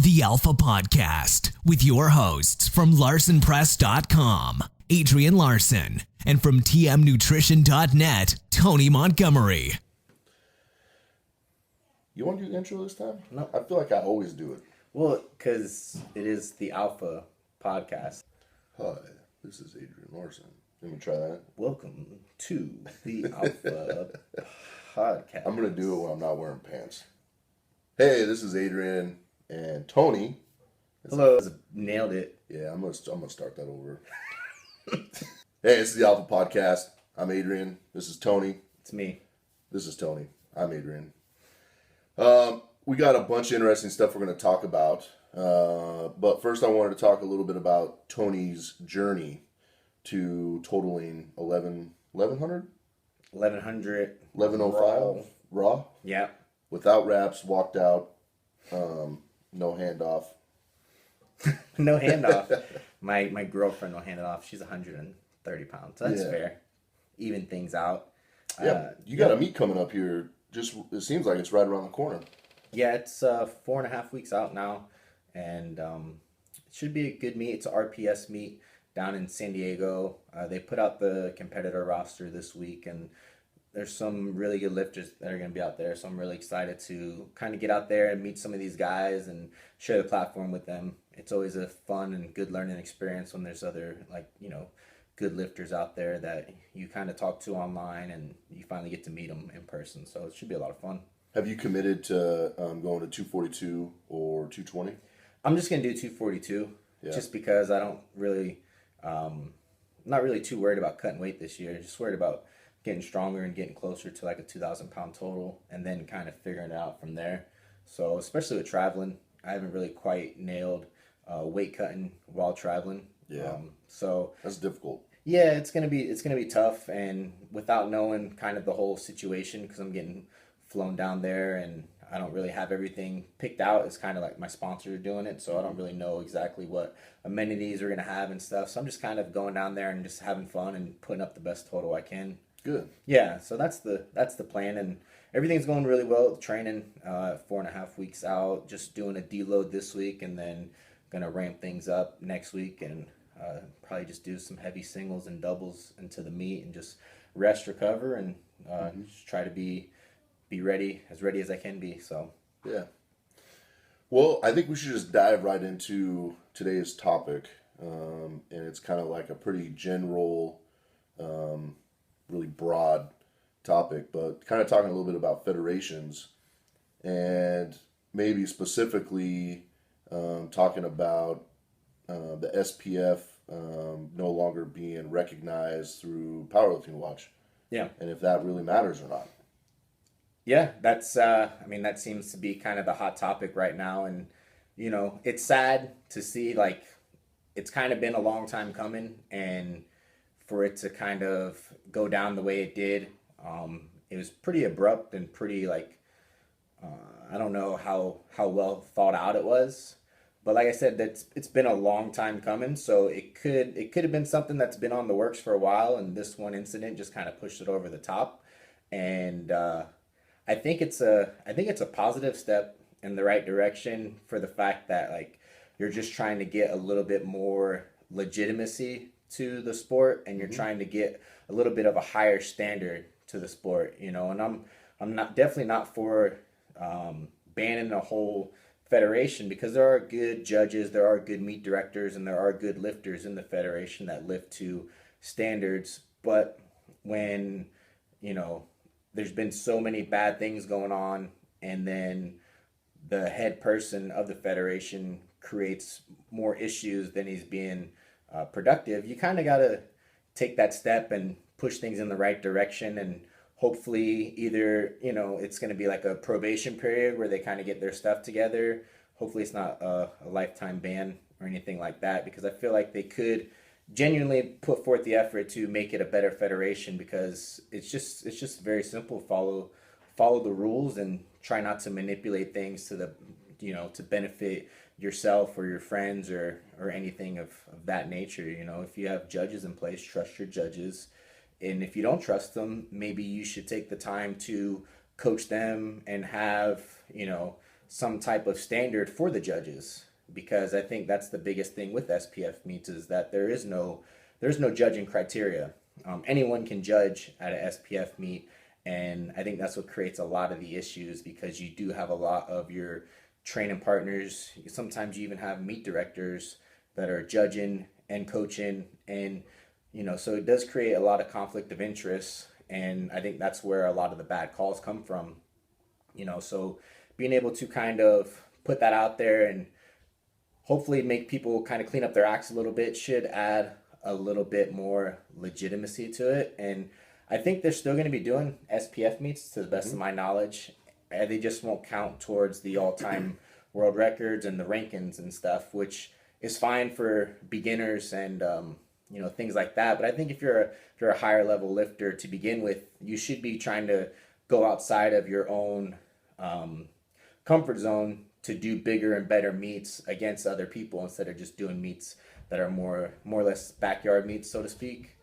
The Alpha Podcast, with your hosts from LarsonPress.com, Adrian Larsen, and from TMNutrition.net, Tony Montgomery. You want to do the intro this time? No. I feel like I always do it. Well, because it is the Alpha Podcast. Hi, this is Adrian Larsen. Let me try that. Welcome to the Alpha Podcast. I'm going to do it when I'm not wearing pants. Hey, this is Adrian and Tony. Hello. Nailed it. Yeah, I'm gonna start that over. Hey, this is the Alpha Podcast. I'm Adrian. This is Tony. It's me. This is Tony. I'm Adrian. We got a bunch of interesting stuff we're going to talk about. But first I wanted to talk a little bit about Tony's journey to totaling 1100? 1105 raw. Yeah. Without wraps, walked out, no handoff. No handoff. My girlfriend will hand it off. She's 130 pounds. That's fair. Even things out. Yeah, you got a meet coming up here. Just it seems like it's right around the corner. Yeah, it's 4.5 weeks out now, and it should be a good meet. It's an RPS meet down in San Diego. They put out the competitor roster this week, and there's some really good lifters that are going to be out there, so I'm really excited to kind of get out there and meet some of these guys and share the platform with them. It's always a fun and good learning experience when there's other, good lifters out there that you kind of talk to online and you finally get to meet them in person, so it should be a lot of fun. Have you committed to going to 242 or 220? I'm just going to do 242 just because I don't really, not really too worried about cutting weight this year, just worried about getting stronger and getting closer to like a 2,000 pound total and then kind of figuring it out from there. So especially with traveling, I haven't really quite nailed weight cutting while traveling. Yeah. So that's difficult. Yeah, it's gonna be tough, and without knowing kind of the whole situation, because I'm getting flown down there and I don't really have everything picked out. It's kind of like my sponsor doing it, so I don't really know exactly what amenities we're gonna have and stuff. So I'm just kind of going down there and just having fun and putting up the best total I can. Good. Yeah, so that's the plan, and everything's going really well. Training 4.5 weeks out, just doing a deload this week, and then gonna ramp things up next week, and probably just do some heavy singles and doubles into the meet, and just rest, recover, and just try to be ready as I can be. So yeah. Well, I think we should just dive right into today's topic, and it's kind of like a pretty general. Really broad topic, but kind of talking a little bit about federations and maybe specifically talking about the SPF no longer being recognized through Powerlifting Watch. Yeah. And if that really matters or not. Yeah, that's, that seems to be kind of the hot topic right now. And, it's sad to see, like, it's kind of been a long time coming, and for it to kind of go down the way it did, it was pretty abrupt and pretty I don't know how well thought out it was, but like I said, it's been a long time coming. So it could have been something that's been on the works for a while, and this one incident just kind of pushed it over the top. And I think it's a positive step in the right direction for the fact that you're just trying to get a little bit more legitimacy to the sport, and you're trying to get a little bit of a higher standard to the sport, and I'm definitely not for banning the whole federation, because there are good judges, there are good meet directors, and there are good lifters in the federation that lift to standards. But when there's been so many bad things going on, and then the head person of the federation creates more issues than he's being productive, you kind of got to take that step and push things in the right direction. And hopefully either, it's going to be like a probation period where they kind of get their stuff together. Hopefully it's not a lifetime ban or anything like that, because I feel like they could genuinely put forth the effort to make it a better federation, because it's just very simple. Follow the rules and try not to manipulate things to the, to benefit yourself or your friends or anything of that nature. If you have judges in place, trust your judges. And if you don't trust them, maybe you should take the time to coach them and have, some type of standard for the judges, because I think that's the biggest thing with SPF meets is that there's no judging criteria. Anyone can judge at an SPF meet, and I think that's what creates a lot of the issues, because you do have a lot of your training partners. Sometimes you even have meet directors that are judging and coaching, and so it does create a lot of conflict of interest, and I think that's where a lot of the bad calls come from. So being able to kind of put that out there and hopefully make people kind of clean up their acts a little bit should add a little bit more legitimacy to it. And I think they're still going to be doing SPF meets to the best of my knowledge. They just won't count towards the all-time world records and the rankings and stuff, which is fine for beginners and things like that. But I think if you're a higher level lifter to begin with, you should be trying to go outside of your own comfort zone to do bigger and better meets against other people, instead of just doing meets that are more or less backyard meets, so to speak.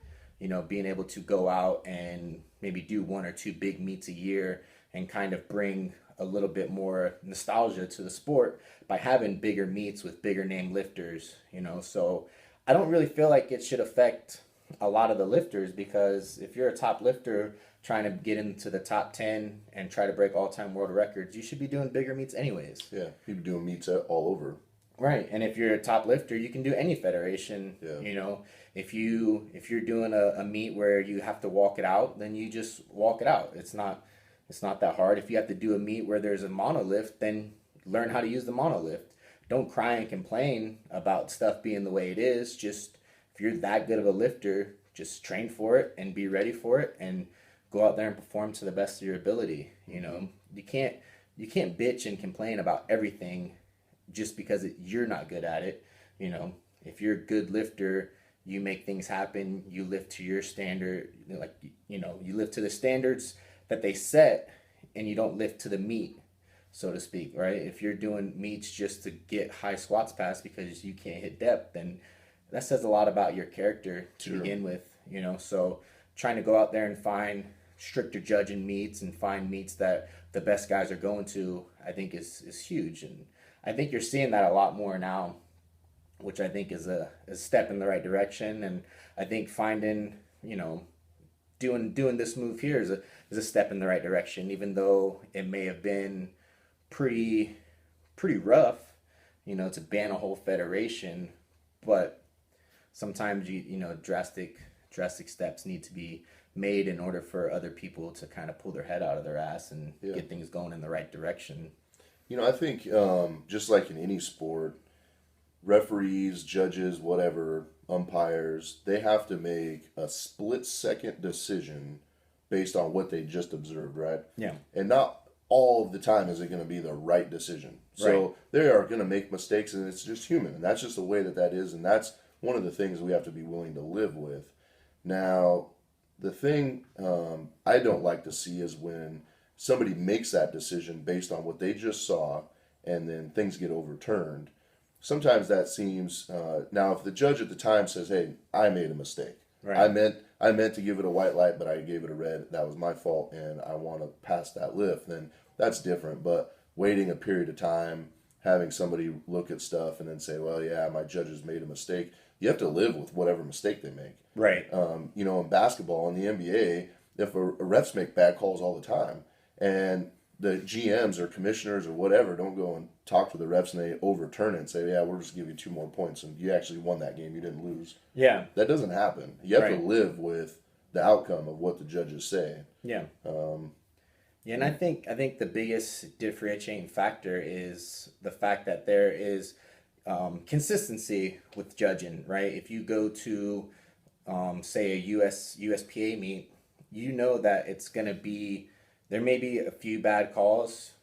Being able to go out and maybe do 1 or 2 big meets a year and kind of bring a little bit more nostalgia to the sport by having bigger meets with bigger name lifters. So I don't really feel like it should affect a lot of the lifters, because if you're a top lifter trying to get into the top 10 and try to break all-time world records, you should be doing bigger meets anyways. Yeah, people doing meets all over. Right, and if you're a top lifter, you can do any federation. Yeah. If you're doing a meet where you have to walk it out, then you just walk it out. It's not that hard. If you have to do a meet where there's a monolift, then learn how to use the monolift. Don't cry and complain about stuff being the way it is. Just, if you're that good of a lifter, just train for it and be ready for it and go out there and perform to the best of your ability. You can't bitch and complain about everything just because you're not good at it. If you're a good lifter, you make things happen. You lift to your standard, you lift to the standards that they set, and you don't lift to the meet, so to speak, right? If you're doing meets just to get high squats passed because you can't hit depth, then that says a lot about your character to begin with. So trying to go out there and find stricter judging meets and find meets that the best guys are going to, I think is huge. And I think you're seeing that a lot more now, which I think is a step in the right direction. And I think finding, doing this move here is a step in the right direction, even though it may have been pretty rough, to ban a whole federation. But sometimes drastic steps need to be made in order for other people to kind of pull their head out of their ass and get things going in the right direction. I think just like in any sport, referees, judges, whatever, umpires, they have to make a split-second decision based on what they just observed, right? Yeah. And not all of the time is it going to be the right decision. So they are going to make mistakes, and it's just human, and that's just the way that is, and that's one of the things we have to be willing to live with. Now, the thing I don't like to see is when somebody makes that decision based on what they just saw, and then things get overturned. Sometimes that seems now if the judge at the time says, "Hey, I made a mistake. Right. I meant to give it a white light, but I gave it a red. That was my fault, and I want to pass that lift." Then that's different. But waiting a period of time, having somebody look at stuff and then say, "Well, yeah, my judges made a mistake." You have to live with whatever mistake they make. Right. In basketball, in the NBA, if refs make bad calls all the time, and the GMs or commissioners or whatever don't go and talk to the refs and they overturn it and say, "Yeah, we'll just give you 2 more points and you actually won that game. You didn't lose." Yeah. That doesn't happen. You have to live with the outcome of what the judges say. Yeah. And I think the biggest differentiating factor is the fact that there is consistency with judging, right? If you go to say a USPA meet, that it's going to be, there may be a few bad calls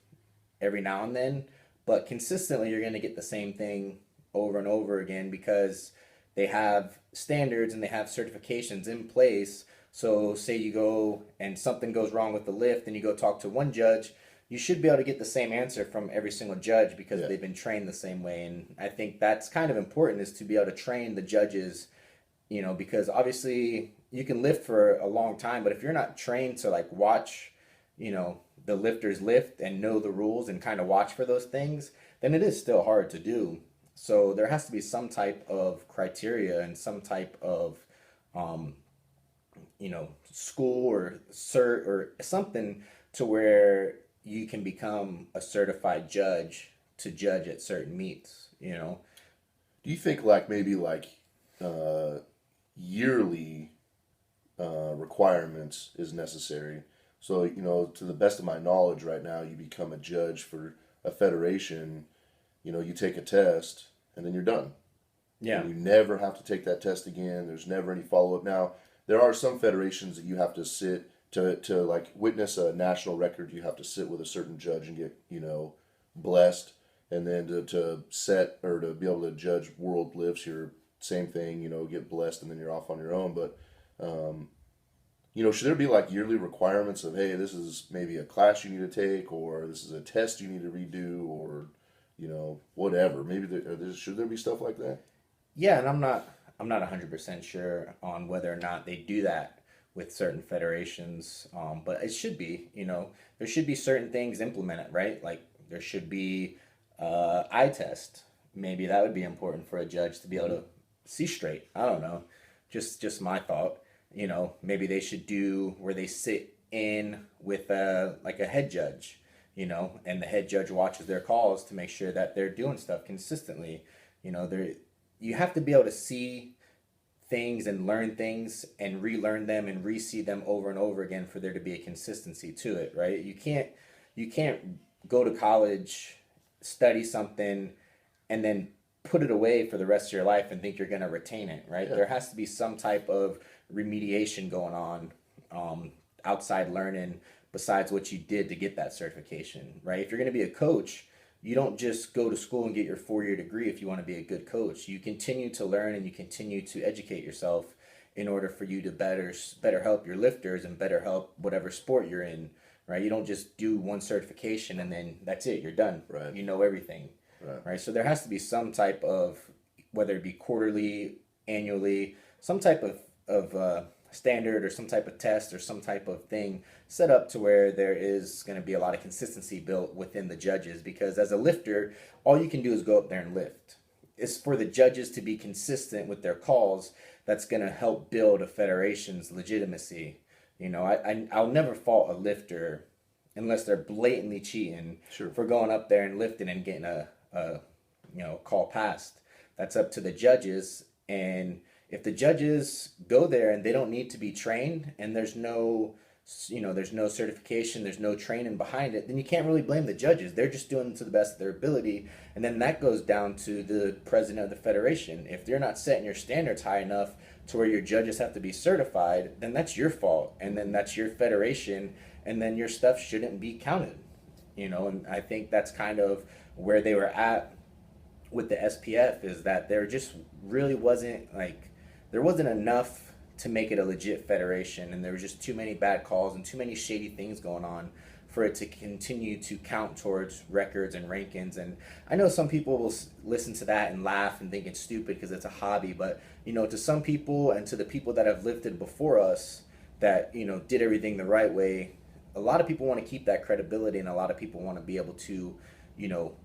every now and then, but consistently you're going to get the same thing over and over again, because they have standards and they have certifications in place. So say you go and something goes wrong with the lift and you go talk to one judge, you should be able to get the same answer from every single judge, because they've been trained the same way. And I think that's kind of important, is to be able to train the judges, because obviously you can lift for a long time, but if you're not trained to watch the lifters lift and know the rules and kind of watch for those things, then it is still hard to do. So there has to be some type of criteria and some type of, um, school or cert or something to where you can become a certified judge to judge at certain meets. Do you think like maybe like yearly requirements is necessary? So, to the best of my knowledge right now, you become a judge for a federation, you take a test and then you're done. Yeah. And you never have to take that test again. There's never any follow up. Now, there are some federations that you have to sit to like witness a national record. You have to sit with a certain judge and get, blessed. And then to set or to be able to judge world lifts, you're same thing, get blessed and then you're off on your own. But, should there be like yearly requirements of, hey, this is maybe a class you need to take, or this is a test you need to redo, or, whatever. Maybe should there be stuff like that? Yeah, and I'm not 100% sure on whether or not they do that with certain federations, but it should be. There should be certain things implemented, right? Like there should be eye test. Maybe that would be important for a judge to be able to see straight. I don't know, just my thought. Maybe they should do where they sit in with like a head judge, and the head judge watches their calls to make sure that they're doing stuff consistently. You have to be able to see things and learn things and relearn them and re-see them over and over again for there to be a consistency to it, right? You can't go to college, study something, and then put it away for the rest of your life and think you're going to retain it, right? Yeah. There has to be some type of remediation going on, outside learning besides what you did to get that certification, right? If you're going to be a coach, you don't just go to school and get your 4-year degree if you want to be a good coach. You continue to learn and you continue to educate yourself in order for you to better help your lifters and better help whatever sport you're in, right? You don't just do one certification and then that's it, you're done. Right. You know everything, right? So there has to be some type of, whether it be quarterly, annually, some type of standard or some type of test or some type of thing set up to where there is going to be a lot of consistency built within the judges, because as a lifter, all you can do is go up there and lift. It's for the judges to be consistent with their calls that's going to help build a federation's legitimacy. I'll never fault a lifter unless they're blatantly cheating. Sure. For going up there and lifting and getting a call passed. That's up to the judges. And if the judges go there and they don't need to be trained and there's no certification, there's no training behind it, then you can't really blame the judges. They're just doing it to the best of their ability. And then that goes down to the president of the federation. If they're not setting your standards high enough to where your judges have to be certified, then that's your fault. And then that's your federation. And then your stuff shouldn't be counted. And I think that's kind of where they were at with the SPF, is that there just really wasn't there wasn't enough to make it a legit federation, and there was just too many bad calls and too many shady things going on for it to continue to count towards records and rankings. And I know some people will listen to that and laugh and think it's stupid because it's a hobby, but to some people and to the people that have lifted before us that did everything the right way, a lot of people want to keep that credibility, and a lot of people want to be able to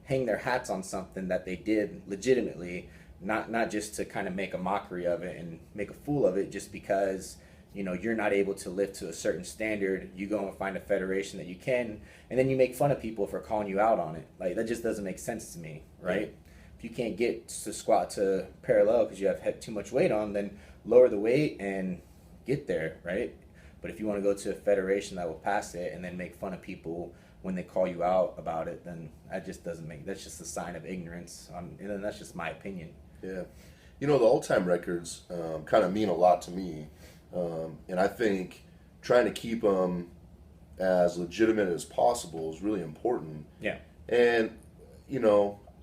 hang their hats on something that they did legitimately, not just to kind of make a mockery of it and make a fool of it just because you're not able to lift to a certain standard. You go and find a federation that you can, and then you make fun of people for calling you out on it. Like, that just doesn't make sense to me, right? Yeah. If you can't get to squat to parallel because you have too much weight on, then lower the weight and get there, right? But if you want to go to a federation that will pass it and then make fun of people when they call you out about it, then that just doesn't that's just a sign of ignorance. And that's just my opinion. Yeah. The all-time records kind of mean a lot to me. And I think trying to keep them as legitimate as possible is really important. Yeah. And,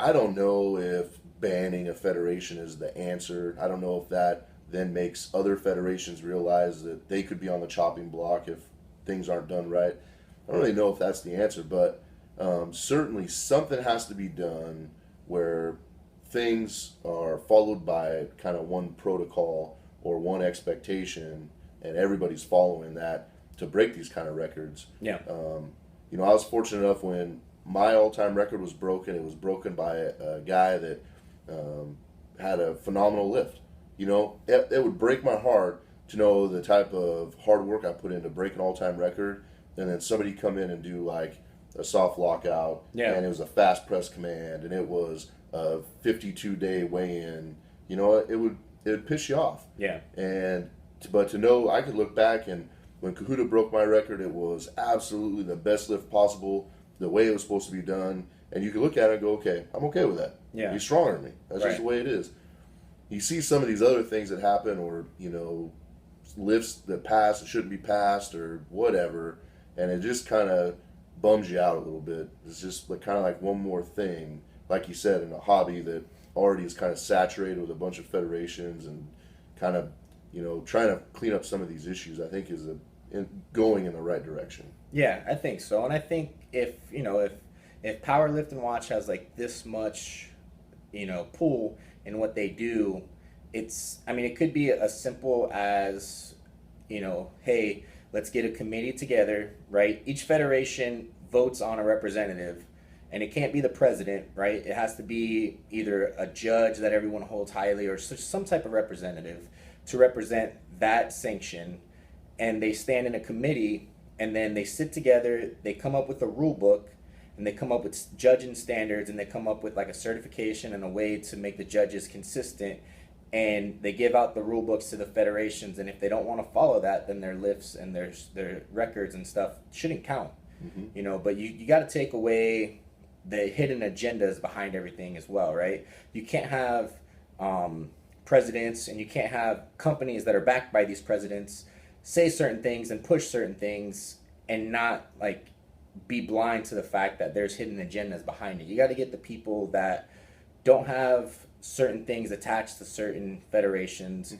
I don't know if banning a federation is the answer. I don't know if that then makes other federations realize that they could be on the chopping block if things aren't done right. I don't really know if that's the answer, but certainly something has to be done where things are followed by kind of one protocol or one expectation, and everybody's following that. to break these kind of records. Yeah. You know, I was fortunate enough when my all-time record was broken. It was broken by a guy that had a phenomenal lift. You know, it would break my heart to know the type of hard work I put in to break an all-time record, and then somebody come in and do like a soft lockout, and it was a fast press command, and it was a 52-day weigh-in. You know, it would piss you off. Yeah. But to know I could look back, and when Kahuta broke my record, it was absolutely the best lift possible, the way it was supposed to be done, and you could look at it and go, okay, I'm okay with that. Yeah. He's stronger than me. That's just the way it is. You see some of these other things that happen, or, you know, lifts that pass that shouldn't be passed or whatever, and it just kind of bums you out a little bit. It's just kind of like one more thing, like you said, in a hobby that already is kind of saturated with a bunch of federations, and kind of, you know, trying to clean up some of these issues, I think is going in the right direction. Yeah, I think so. And I think if Powerlift and Watch has like this much, you know, pull in what they do, it could be as simple as, you know, hey, let's get a committee together, right? Each federation votes on a representative, and it can't be the president, right? It has to be either a judge that everyone holds highly, or some type of representative to represent that sanction. And they stand in a committee, and then they sit together, they come up with a rule book, and they come up with judging standards, and they come up with like a certification and a way to make the judges consistent, and they give out the rule books to the federations. And if they don't want to follow that, then their lifts and their records and stuff shouldn't count. You know, but you got to take away the hidden agendas behind everything as well, right? You can't have presidents, and you can't have companies that are backed by these presidents say certain things and push certain things, and not like be blind to the fact that there's hidden agendas behind it. You got to get the people that don't have certain things attached to certain federations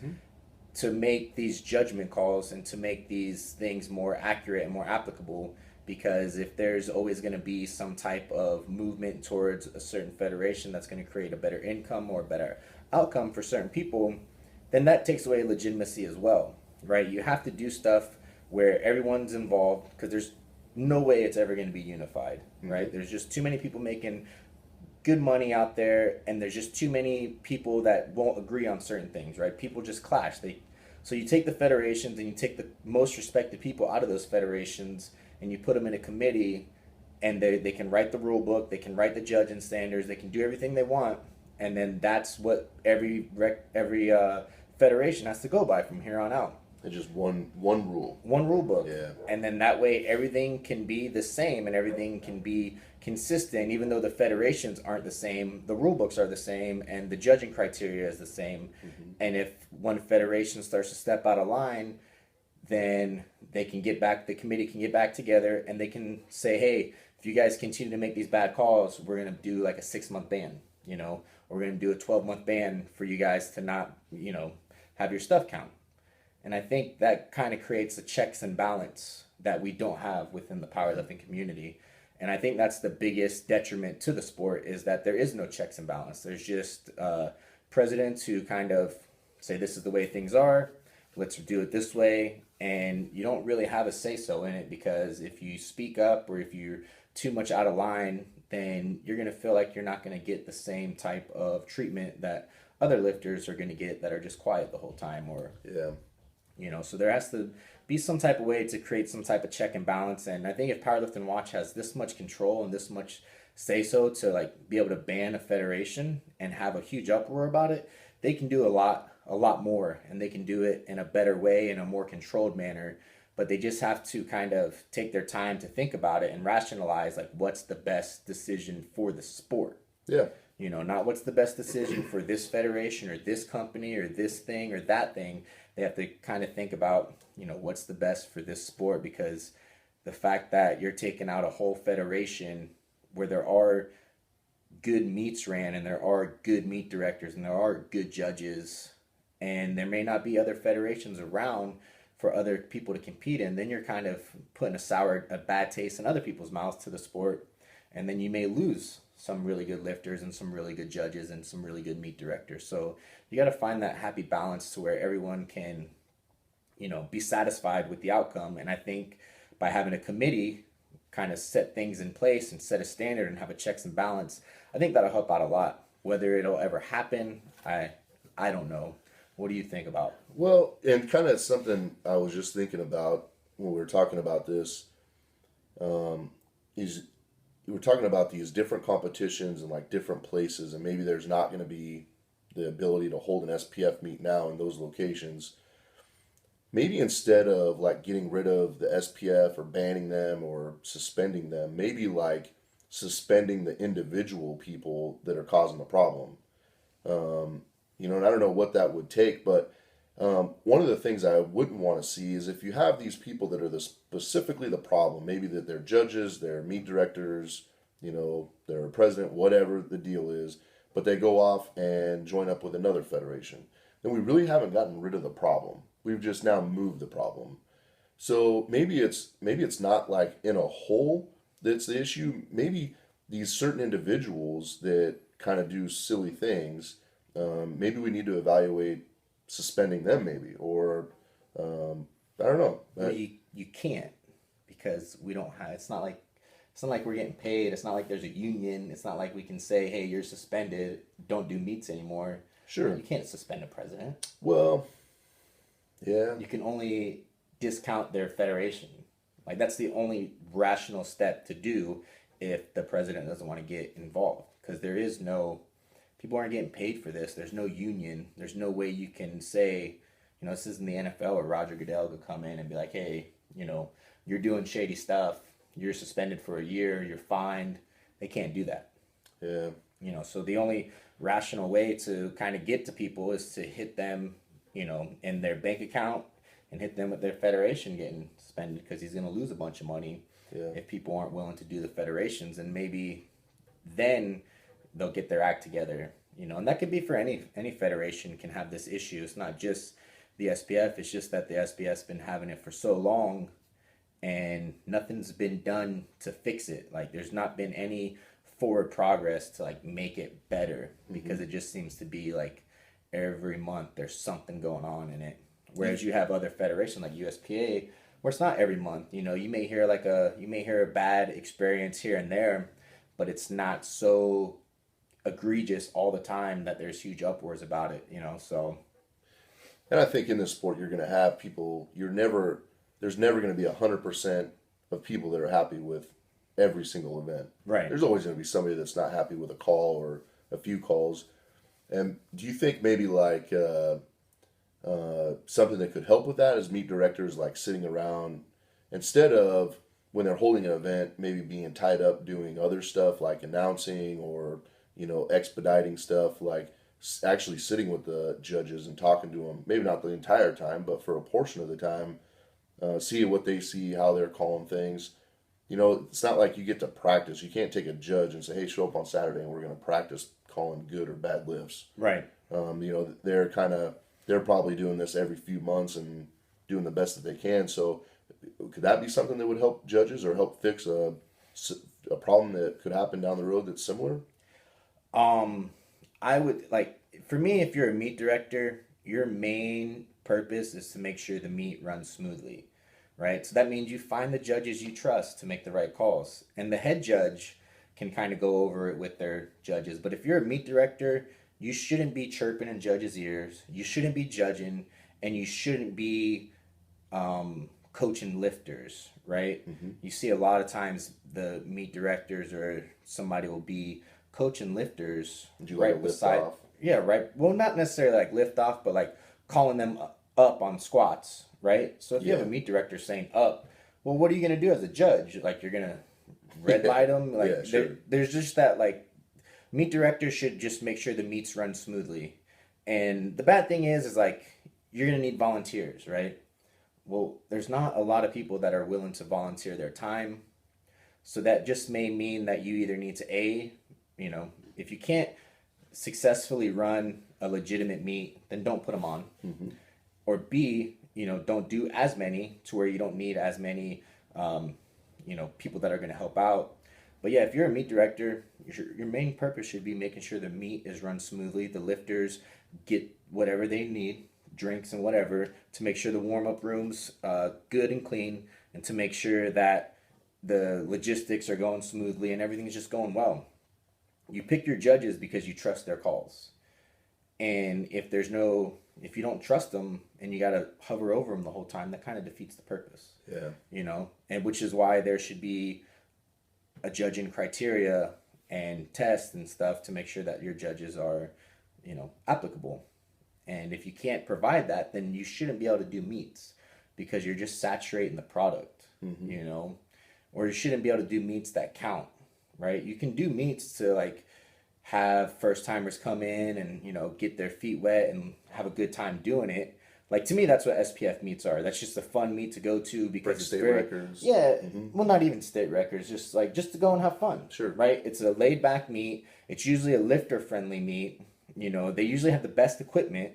to make these judgment calls and to make these things more accurate and more applicable. Because if there's always going to be some type of movement towards a certain federation that's going to create a better income or a better outcome for certain people, then that takes away legitimacy as well, right? You have to do stuff where everyone's involved, because there's no way it's ever going to be unified, right? There's just too many people making good money out there, and there's just too many people that won't agree on certain things, right? People just clash. So you take the federations and you take the most respected people out of those federations, and you put them in a committee, and they can write the rule book, they can write the judging standards, they can do everything they want, and then that's what every federation has to go by from here on out. It's just one rule. One rule book. Yeah. And then that way everything can be the same and everything can be consistent. Even though the federations aren't the same, the rule books are the same, and the judging criteria is the same. And if one federation starts to step out of line, then the committee can get back together, and they can say, hey, if you guys continue to make these bad calls, we're going to do like a 6-month ban, you know, or we're going to do a 12-month ban for you guys to not, you know, have your stuff count. And I think that kind of creates a checks and balance that we don't have within the powerlifting community. And I think that's the biggest detriment to the sport, is that there is no checks and balance. There's just presidents who kind of say, this is the way things are, let's do it this way. And you don't really have a say-so in it, because if you speak up or if you're too much out of line, then you're going to feel like you're not going to get the same type of treatment that other lifters are going to get that are just quiet the whole time. Or you know, so there has to be some type of way to create some type of check and balance. And I think if Powerlift and Watch has this much control and this much say-so to like be able to ban a federation and have a huge uproar about it, they can do a lot more, and they can do it in a better way, in a more controlled manner. But they just have to kind of take their time to think about it and rationalize like what's the best decision for the sport. Yeah. You know, not what's the best decision for this federation or this company or this thing or that thing. They have to kind of think about, you know, what's the best for this sport, because the fact that you're taking out a whole federation where there are good meets ran and there are good meet directors and there are good judges, and there may not be other federations around for other people to compete in, then you're kind of putting a bad taste in other people's mouths to the sport. And then you may lose some really good lifters and some really good judges and some really good meet directors. So you got to find that happy balance to where everyone can be satisfied with the outcome. And I think by having a committee kind of set things in place and set a standard and have a checks and balance, I think that'll help out a lot. Whether it'll ever happen, I don't know. What do you think about? Well, and kind of something I was just thinking about when we were talking about this, is we're talking about these different competitions in like different places, and maybe there's not going to be the ability to hold an SPF meet now in those locations. Maybe instead of like getting rid of the SPF or banning them or suspending them, maybe like suspending the individual people that are causing the problem. And I don't know what that would take, but one of the things I wouldn't want to see is if you have these people that are specifically the problem, maybe that they're judges, they're meet directors, they're a president, whatever the deal is, but they go off and join up with another federation. Then we really haven't gotten rid of the problem. We've just now moved the problem. So maybe it's not like in a whole that's the issue. Maybe these certain individuals that kind of do silly things, maybe we need to evaluate suspending them, maybe, or I don't know. Well, you can't, because we don't have. It's not like we're getting paid. It's not like there's a union. It's not like we can say, hey, you're suspended. Don't do meets anymore. Sure. You can't suspend a president. Well, yeah. You can only discount their federation. Like, that's the only rational step to do if the president doesn't want to get involved, because there is no. People aren't getting paid for this. There's no union. There's no way you can say, this isn't the NFL where Roger Goodell could come in and be like, hey, you're doing shady stuff. You're suspended for a year. You're fined. They can't do that. Yeah. So the only rational way to kind of get to people is to hit them, in their bank account and hit them with their federation getting suspended, because he's going to lose a bunch of money if people aren't willing to do the federations. And maybe then they'll get their act together, and that could be for any federation can have this issue. It's not just the SPF. It's just that the SPF's been having it for so long and nothing's been done to fix it. Like, there's not been any forward progress to like make it better, because it just seems to be like every month there's something going on in it. Whereas you have other federations like USPA where it's not every month. You may hear a bad experience here and there, but it's not so egregious all the time that there's huge uproars about it, so. And I think in this sport you're going to have people, there's never going to be 100% of people that are happy with every single event. Right. There's always going to be somebody that's not happy with a call or a few calls. And do you think maybe like something that could help with that is meet directors like sitting around instead of when they're holding an event, maybe being tied up doing other stuff like announcing or expediting stuff, like actually sitting with the judges and talking to them, maybe not the entire time, but for a portion of the time, see what they see, how they're calling things. It's not like you get to practice. You can't take a judge and say, hey, show up on Saturday and we're going to practice calling good or bad lifts. Right. They're probably doing this every few months and doing the best that they can. So could that be something that would help judges or help fix a problem that could happen down the road that's similar? I would for me, if you're a meet director, your main purpose is to make sure the meet runs smoothly, right? So that means you find the judges you trust to make the right calls, and the head judge can kind of go over it with their judges. But if you're a meet director, you shouldn't be chirping in judges' ears. You shouldn't be judging, and you shouldn't be coaching lifters, right? Mm-hmm. You see a lot of times the meet directors or somebody will be coaching lifters right beside. Off? Yeah, right. Well, not necessarily like lift off, but like calling them up on squats, right? So if you have a meet director saying up, well, what are you going to do as a judge? Like, you're going to red light them? Like, sure. There's just that, like, meet directors should just make sure the meets run smoothly. And the bad thing is like, you're going to need volunteers, right? Well, there's not a lot of people that are willing to volunteer their time. So that just may mean that you either need to if you can't successfully run a legitimate meet, then don't put them on. Mm-hmm. Or B, don't do as many to where you don't need as many, people that are going to help out. But yeah, if you're a meet director, your main purpose should be making sure the meet is run smoothly. The lifters get whatever they need. drinks and whatever, to make sure the warm-up room's good and clean, and to make sure that the logistics are going smoothly and everything's just going well. You pick your judges because you trust their calls. And if you don't trust them and you got to hover over them the whole time, that kind of defeats the purpose. Yeah. And which is why there should be a judging criteria and tests and stuff to make sure that your judges are, applicable. And if you can't provide that, then you shouldn't be able to do meets, because you're just saturating the product, or you shouldn't be able to do meets that count, right? You can do meets to have first timers come in and, get their feet wet and have a good time doing it. Like, to me, that's what SPF meets are. That's just a fun meet to go to because it's state very, records. Yeah, well, not even state records, just to go and have fun. Sure. Right? It's a laid back meet. It's usually a lifter friendly meet. They usually have the best equipment,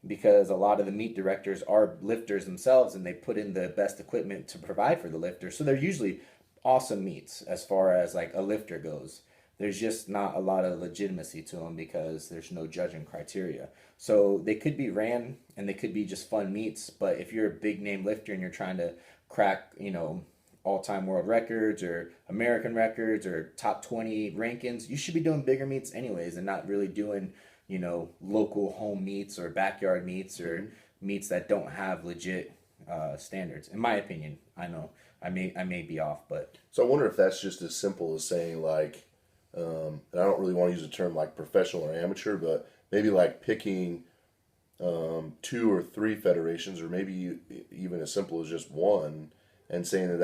because a lot of the meet directors are lifters themselves, and they put in the best equipment to provide for the lifter. So they're usually awesome meets as far as a lifter goes. There's just not a lot of legitimacy to them because there's no judging criteria. So they could be ran and they could be just fun meets, but if you're a big name lifter and you're trying to crack, all-time world records or American records or top 20 rankings, you should be doing bigger meets anyways, and not really doing, local home meets or backyard meets or meets that don't have legit standards. In my opinion, I know I may be off, but so I wonder if that's just as simple as saying and I don't really want to use the term professional or amateur, but maybe picking 2 or 3 federations, or maybe even as simple as just one, and saying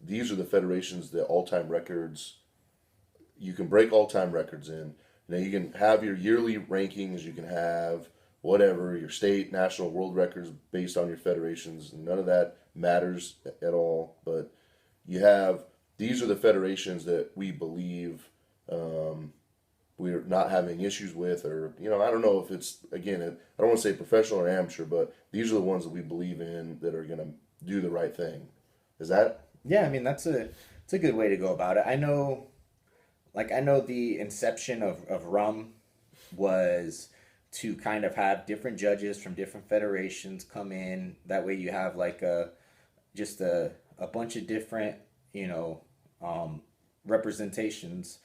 these are the federations that all-time records, you can break all-time records in. Now you can have your yearly rankings, you can have whatever, your state, national, world records based on your federations. None of that matters at all, but these are the federations that we believe we're not having issues with, or I don't know if it's, again, I don't want to say professional or amateur, but these are the ones that we believe in that are going to do the right thing. Is that? Yeah, I mean, it's a good way to go about it. I know the inception of RUM was to kind of have different judges from different federations come in. That way you have just a bunch of different representations.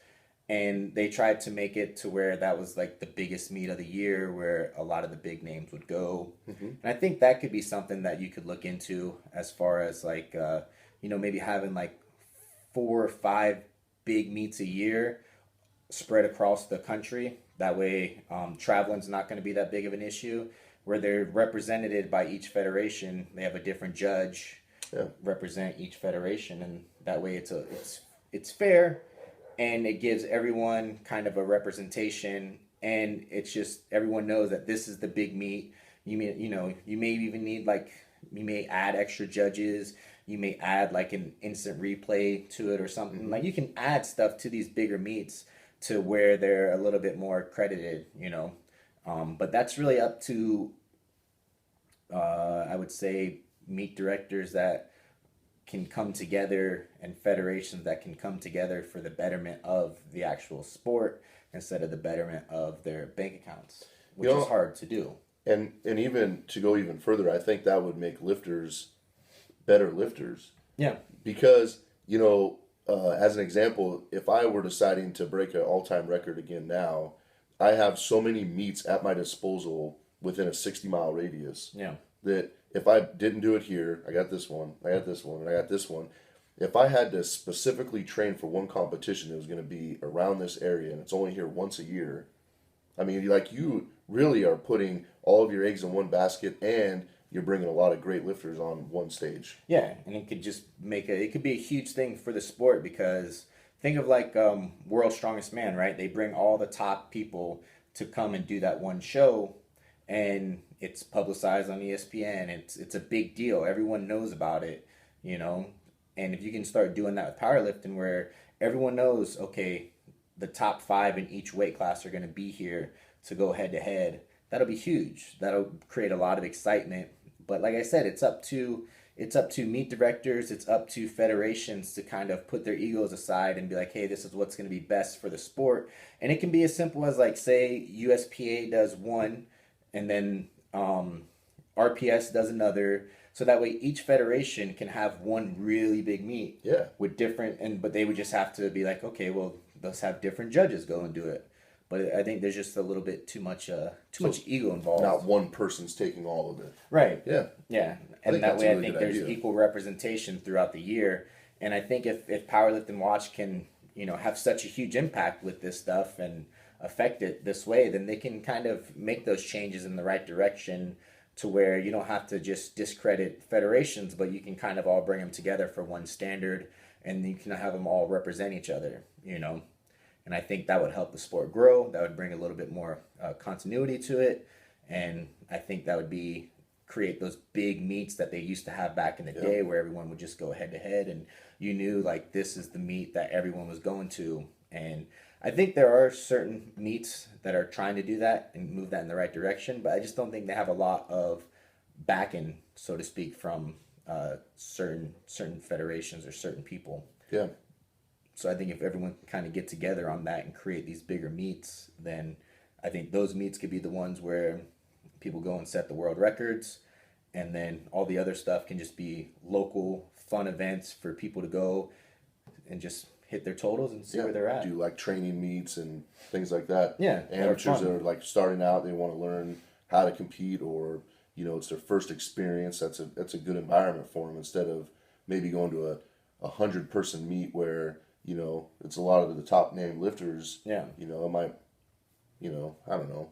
And they tried to make it to where that was the biggest meet of the year, where a lot of the big names would go. And I think that could be something that you could look into, as far as maybe having 4 or 5 big meets a year spread across the country. That way traveling's not going to be that big of an issue, where they're represented by each federation. They have a different judge represent each federation, and that way it's fair. And it gives everyone kind of a representation, and it's just everyone knows that this is the big meet. You may even need you may add extra judges. You may add an instant replay to it or something. You can add stuff to these bigger meets to where they're a little bit more accredited. But that's really up to I would say meet directors that can come together, and federations that can come together for the betterment of the actual sport instead of the betterment of their bank accounts, which is hard to do. And even to go even further, I think that would make lifters better lifters. Yeah. Because, as an example, if I were deciding to break an all-time record again now, I have so many meets at my disposal within a 60-mile radius. Yeah. That if I didn't do it here, I got this one, and I got this one. If I had to specifically train for one competition that was going to be around this area, and it's only here once a year, I mean, you really are putting all of your eggs in one basket, and you're bringing a lot of great lifters on one stage. Yeah, and it could just it could be a huge thing for the sport, because think of World's Strongest Man, right? They bring all the top people to come and do that one show, and it's publicized on ESPN. It's a big deal. Everyone knows about it, And if you can start doing that with powerlifting, where everyone knows, okay, the top 5 in each weight class are going to be here to go head to head, that'll be huge. That'll create a lot of excitement. But like I said, it's up to meet directors, it's up to federations to kind of put their egos aside and be like, hey, this is what's going to be best for the sport. And it can be as simple as say USPA does one, and then RPS does another. So that way each federation can have one really big meet. Yeah. With different, but they would just have to be like, okay, well, let's have different judges go and do it. But I think there's just a little bit too much ego involved. Not one person's taking all of it. Right. Yeah. Yeah. And that way I think there's equal representation throughout the year. And I think if Powerlift and Watch can, have such a huge impact with this stuff and affect it this way, then they can kind of make those changes in the right direction to where you don't have to just discredit federations, but you can kind of all bring them together for one standard, and you can have them all represent each other, And I think that would help the sport grow. That would bring a little bit more continuity to it. And I think that would create those big meets that they used to have back in the day where everyone would just go head to head and you knew like this is the meet that everyone was going to. And I think there are certain meets that are trying to do that and move that in the right direction, but I just don't think they have a lot of backing, so to speak, from certain federations or certain people. Yeah. So I think if everyone can kind of get together on that and create these bigger meets, then I think those meets could be the ones where people go and set the world records, and then all the other stuff can just be local fun events for people to go and just hit their totals and see where they're at. Do like training meets and things like that. Yeah. Amateurs that are like starting out, they want to learn how to compete, or it's their first experience. That's a good environment for them, instead of maybe going to a 100-person meet where it's a lot of the top name lifters. Yeah. It might, I don't know,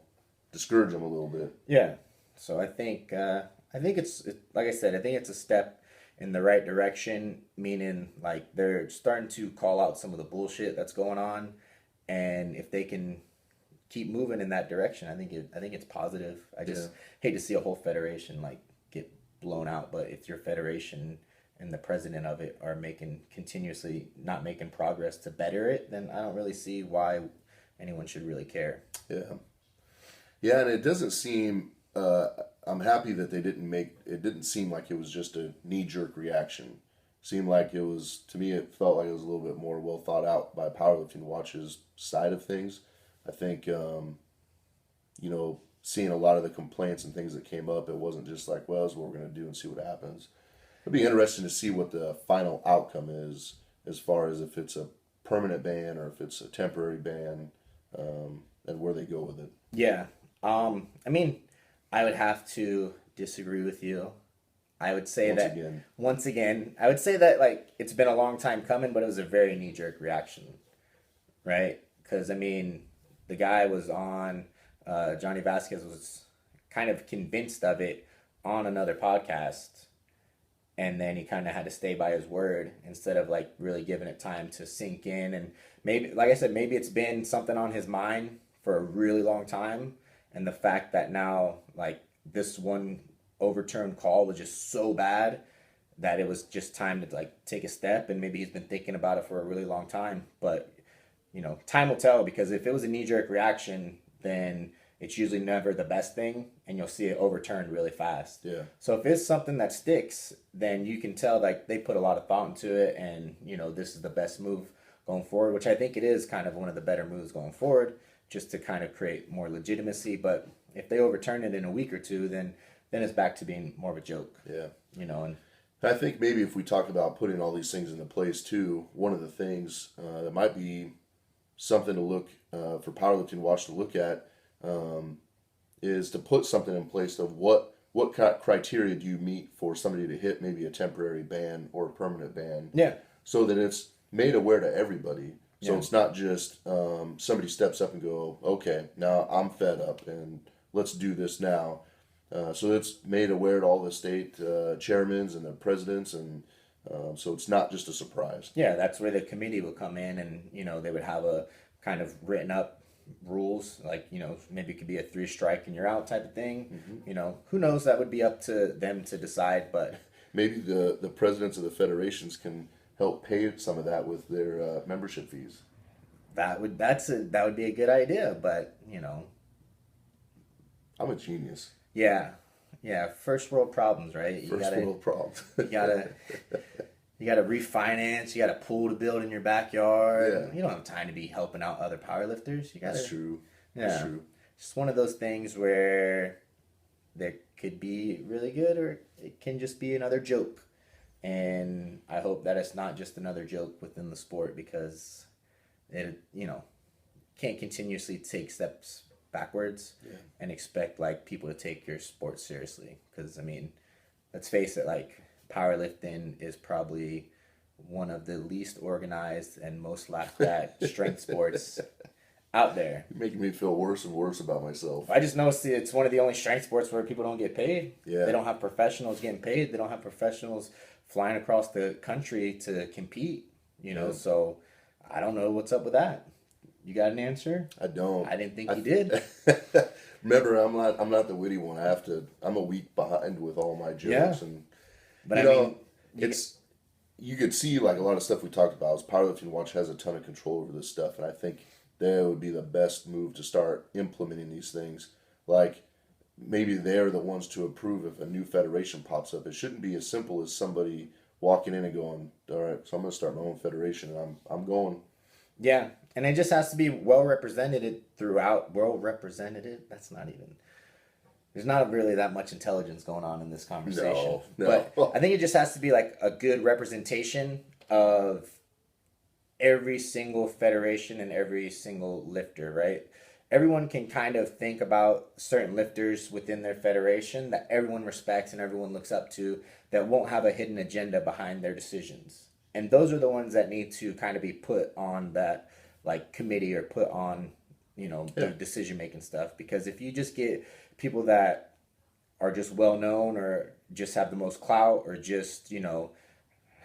discourage them a little bit. Yeah. So I think it's like I said, I think it's a step in the right direction, meaning like they're starting to call out some of the bullshit that's going on, and if they can keep moving in that direction, I think it's positive. I just hate to see a whole federation like get blown out, but if your federation and the president of it are continuously not making progress to better it, then I don't really see why anyone should really care. Yeah, and it doesn't seem. I'm happy that it didn't seem like it was just a knee-jerk reaction. It seemed like it was, to me, it felt like it was a little bit more well thought out by Powerlifting Watch's side of things. I think, seeing a lot of the complaints and things that came up, it wasn't just like, well, this is what we're going to do and see what happens. It'd be interesting to see what the final outcome is, as far as if it's a permanent ban or if it's a temporary ban, and where they go with it. Yeah. I would have to disagree with you. I would say once again, I would say that like it's been a long time coming, but it was a very knee-jerk reaction, right? Because the guy was on, Johnny Vasquez was kind of convinced of it on another podcast, and then he kind of had to stay by his word instead of like really giving it time to sink in. And maybe, like I said, maybe it's been something on his mind for a really long time. And the fact that now, like, this one overturned call was just so bad that it was just time to, like, take a step. And maybe he's been thinking about it for a really long time. But, time will tell, because if it was a knee-jerk reaction, then it's usually never the best thing, and you'll see it overturned really fast. Yeah. So if it's something that sticks, then you can tell, like, they put a lot of thought into it, and, this is the best move going forward, which I think it is kind of one of the better moves going forward, just to kind of create more legitimacy. But if they overturn it in a week or two, then it's back to being more of a joke. Yeah. And I think maybe if we talk about putting all these things into place too, one of the things that might be something to look for Powerlifting Watch to look at is to put something in place of what criteria do you meet for somebody to hit maybe a temporary ban or a permanent ban. Yeah. So that it's made aware to everybody. So Yeah. it's not just somebody steps up and go, okay, now I'm fed up and let's do this now. So it's made aware to all the state chairmans and the presidents, and so it's not just a surprise. Yeah, that's where the committee will come in, and they would have a kind of written up rules, like maybe it could be a 3-strike and you're out type of thing. Mm-hmm. Who knows? That would be up to them to decide, but maybe the presidents of the federations can help pay some of that with their membership fees. That would be a good idea, but I'm a genius. Yeah, first world problems, right? First world problems. you gotta refinance. You got a pool to build in your backyard. Yeah. You don't have time to be helping out other powerlifters. That's true. Yeah, That's true. It's one of those things where that could be really good, or it can just be another joke. And I hope that it's not just another joke within the sport, because it, can't continuously take steps backwards and expect like people to take your sport seriously. Because I mean, let's face it, like powerlifting is probably one of the least organized and most laughed at strength sports out there. You're making me feel worse and worse about myself. I just noticed it's one of the only strength sports where people don't get paid. Yeah. They don't have professionals getting paid. They don't have professionals flying across the country to compete, so I don't know what's up with that. You got an answer? I don't. I didn't think you did. Remember, I'm not the witty one. I'm a week behind with all my jokes, and but you could see like a lot of stuff we talked about. Powerlifting Watch has a ton of control over this stuff, and I think that would be the best move to start implementing these things. Like maybe they're the ones to approve if a new federation pops up. It shouldn't be as simple as somebody walking in and going, "All right, so I'm going to start my own federation," and I'm going. Yeah, and it just has to be well represented throughout. Well represented. That's not even. There's not really that much intelligence going on in this conversation. No. But I think it just has to be like a good representation of every single federation and every single lifter, right? Everyone can kind of think about certain lifters within their federation that everyone respects and everyone looks up to, that won't have a hidden agenda behind their decisions. And those are the ones that need to kind of be put on that like committee, or put on, the decision-making stuff. Because if you just get people that are just well-known, or just have the most clout, or just,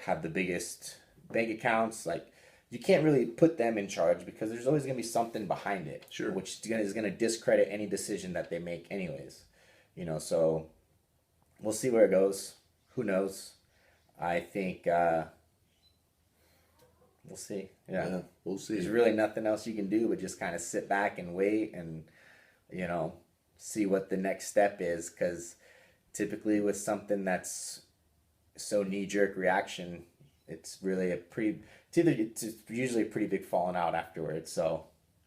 have the biggest bank accounts, like, you can't really put them in charge, because there's always going to be something behind it. Sure. Which is going to discredit any decision that they make anyways. So we'll see where it goes. Who knows? I think we'll see. Yeah, we'll see. There's really nothing else you can do but just kind of sit back and wait and, see what the next step is. Because typically with something that's so knee-jerk reaction, it's really it's usually a pretty big falling out afterwards. So,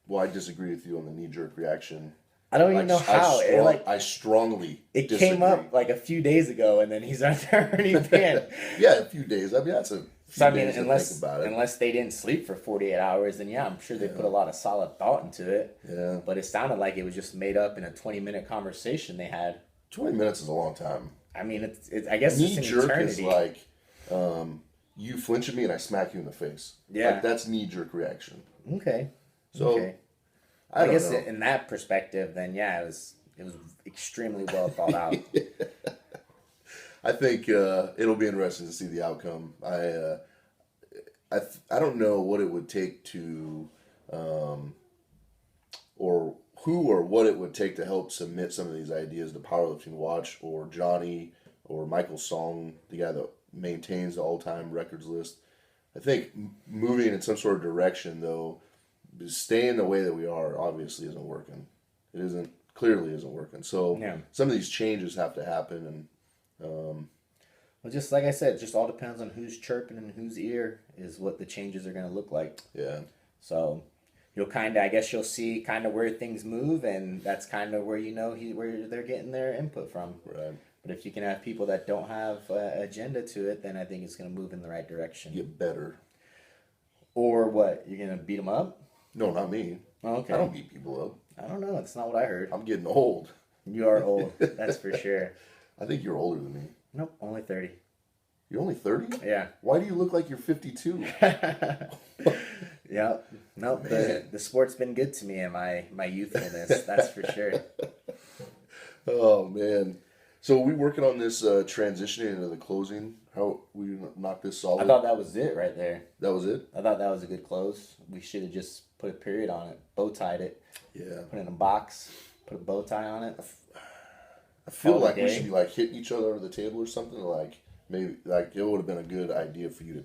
well, I disagree with you on the knee-jerk reaction. I don't even know how. I strongly disagree. Came up like a few days ago, and then he's already banned. Yeah, a few days. I mean, that's a few days to think about it. Unless they didn't sleep for 48 hours, then I'm sure they put a lot of solid thought into it. Yeah. But it sounded like it was just made up in a 20-minute conversation they had. 20 minutes is a long time. I mean, it's I guess it's an knee-jerk eternity. is like, you flinch at me and I smack you in the face. Yeah. Like, that's knee-jerk reaction. Okay. So, okay. I guess know. In that perspective, then it was extremely well thought out. I think it'll be interesting to see the outcome. I don't know what it would take to, or who or what it would take to help submit some of these ideas to Powerlifting Watch, or Johnny, or Michael Song, the guy that maintains the all-time records list. I think moving in some sort of direction, though, staying the way that we are obviously isn't working. It clearly isn't working. So some of these changes have to happen, and well, just like I said, it just all depends on who's chirping and whose ear is what the changes are going to look like. Yeah. So you'll see kind of where things move, and that's kind of where where they're getting their input from. Right. But if you can have people that don't have an agenda to it, then I think it's going to move in the right direction. Get better. Or what? You're going to beat them up? No, not me. Oh, okay. I don't beat people up. I don't know. That's not what I heard. I'm getting old. You are old. That's for sure. I think you're older than me. Nope, only 30. You're only 30? Yeah. Why do you look like you're 52? Yeah. Nope. The sport's been good to me in my youthfulness. That's for sure. Oh, man. So are we working on this transitioning into the closing? How we knock this solid? I thought that was it right there. That was it? I thought that was a good close. We should have just put a period on it, bow tied it. Yeah. Put it in a box, put a bow tie on it. I feel like we should be like hitting each other over the table or something. Like maybe like it would have been a good idea for you to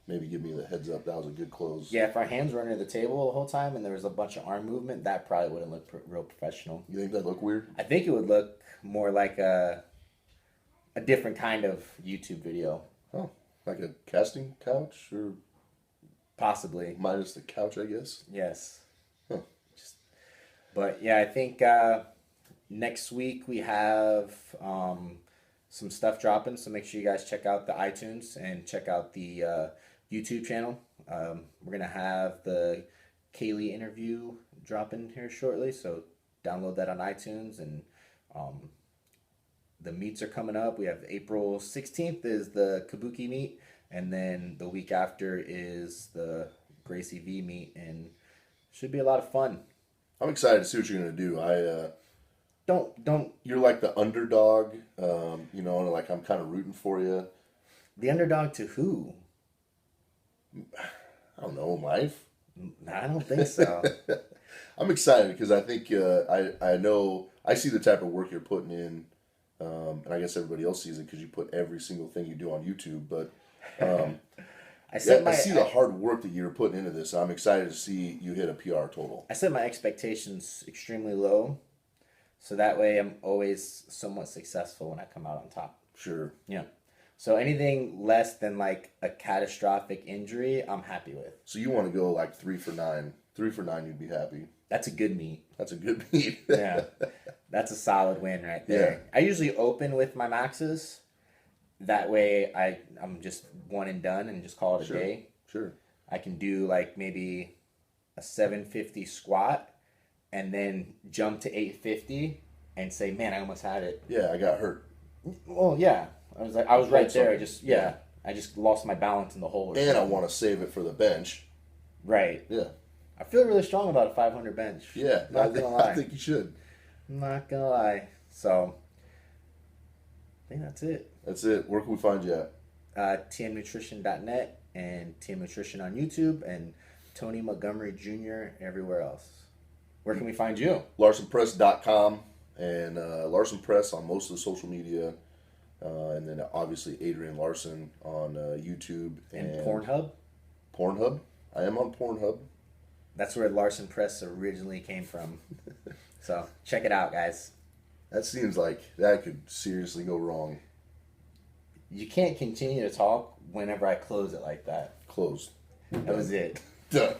maybe give me the heads up. That was a good close. Yeah, if our hands were under the table the whole time and there was a bunch of arm movement, that probably wouldn't look real professional. You think that'd look weird? I think it would look more like a different kind of YouTube video. Oh, like a casting couch, or possibly minus the couch, I guess. Yes. Huh. But yeah, I think Next week we have some stuff dropping, so make sure you guys check out the iTunes and check out the YouTube channel. We're gonna have the Kaylee interview dropping here shortly, so download that on iTunes. And the meets are coming up. We have April 16th is the Kabuki meet, and then the week after is the Gracie V meet, and should be a lot of fun. I'm excited to see what you're gonna do. Don't You're like the underdog, you know, and like I'm kind of rooting for you. The underdog to who? I don't know, life. I don't think so. I'm excited because I think I know I see the type of work you're putting in, and I guess everybody else sees it because you put every single thing you do on YouTube. But I see the hard work that you're putting into this. I'm excited to see you hit a PR total. I set my expectations extremely low, so that way I'm always somewhat successful when I come out on top. Sure. Yeah. So anything less than like a catastrophic injury, I'm happy with. So you want to go like 3 for 9. 3 for 9, you'd be happy. That's a good meet. That's a good meet. Yeah. That's a solid win right there. Yeah. I usually open with my maxes. That way I'm just one and done and just call it a day. Sure. I can do like maybe a 750 squat and then jump to 850 and say, man, I almost had it. Yeah, I got hurt. Well, yeah. I was right there. I just lost my balance in the hole. And I want to save it for the bench. Right. Yeah. I feel really strong about a 500 bench. Yeah. Not gonna lie. I think you should. I'm not gonna lie. So, I think that's it. That's it. Where can we find you at? TMNutrition.net and TM Nutrition on YouTube and Tony Montgomery Jr. everywhere else. Where can we find you? LarsenPress.com and Larsen Press on most of the social media. And then obviously Adrian Larsen on YouTube. And Pornhub? Pornhub? I am on Pornhub. That's where Larsen Press originally came from. So check it out, guys. That seems like that could seriously go wrong. You can't continue to talk whenever I close it like that. Closed. That was it. Done.